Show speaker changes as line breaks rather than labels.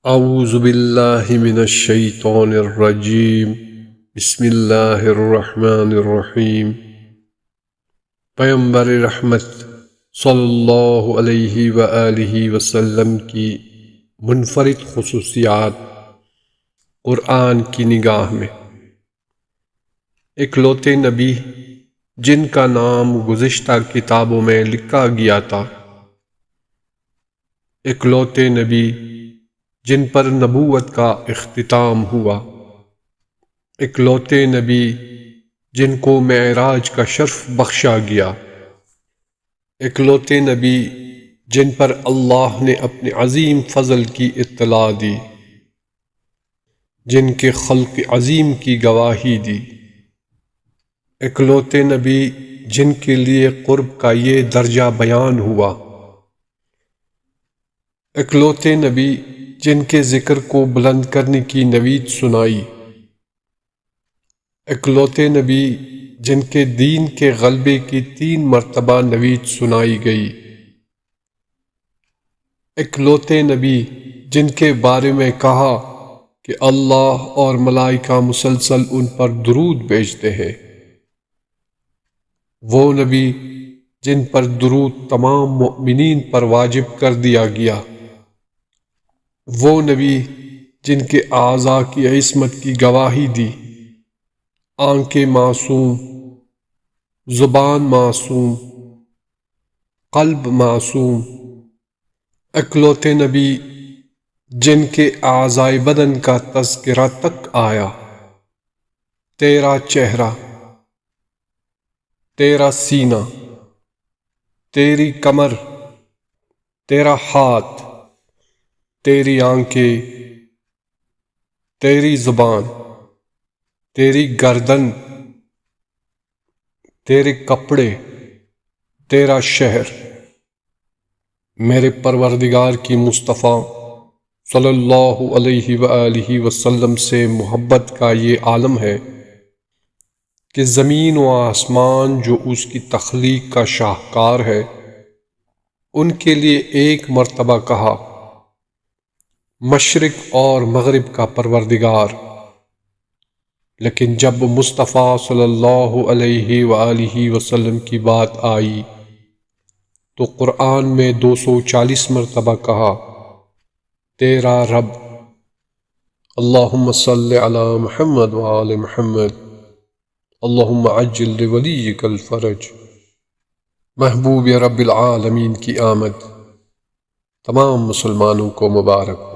اعوذ باللہ من الشیطان الرجیم بسم اللہ الرحمن الرحیم۔ پیغمبر رحمت صلی اللہ علیہ وآلہ وسلم کی منفرد خصوصیات قرآن کی نگاہ میں۔ اکلوتے نبی جن کا نام گزشتہ کتابوں میں لکھا گیا تھا، اکلوتے نبی جن پر نبوت کا اختتام ہوا، اکلوتے نبی جن کو معراج کا شرف بخشا گیا، اکلوتے نبی جن پر اللہ نے اپنے عظیم فضل کی اطلاع دی، جن کے خلق عظیم کی گواہی دی، اکلوتے نبی جن کے لیے قرب کا یہ درجہ بیان ہوا، اکلوتے نبی جن کے ذکر کو بلند کرنے کی نوید سنائی، اکلوتے نبی جن کے دین کے غلبے کی 3 مرتبہ نوید سنائی گئی، اکلوتے نبی جن کے بارے میں کہا کہ اللہ اور ملائکہ مسلسل ان پر درود بھیجتے ہیں، وہ نبی جن پر درود تمام مؤمنین پر واجب کر دیا گیا، وہ نبی جن کے اعضاء کی عصمت کی گواہی دی، آنکھیں معصوم، زبان معصوم، قلب معصوم، اکلوتے نبی جن کے اعضاء بدن کا تذکرہ تک آیا، تیرا چہرہ، تیرا سینہ، تیری کمر، تیرا ہاتھ، تیری آنکھیں، تیری زبان، تیری گردن، تیرے کپڑے، تیرا شہر، میرے پروردگار کی مصطفیٰ صلی اللہ علیہ وآلہ وسلم سے محبت کا یہ عالم ہے کہ زمین و آسمان جو اس کی تخلیق کا شاہکار ہے، ان کے لیے ایک مرتبہ کہا مشرق اور مغرب کا پروردگار، لیکن جب مصطفیٰ صلی اللہ علیہ وآلہ وسلم کی بات آئی تو قرآن میں 240 مرتبہ کہا تیرا رب، اللہم صلی علی محمد وآل محمد، اللہم عجل لولیک الفرج۔ محبوب رب العالمین کی آمد تمام مسلمانوں کو مبارک۔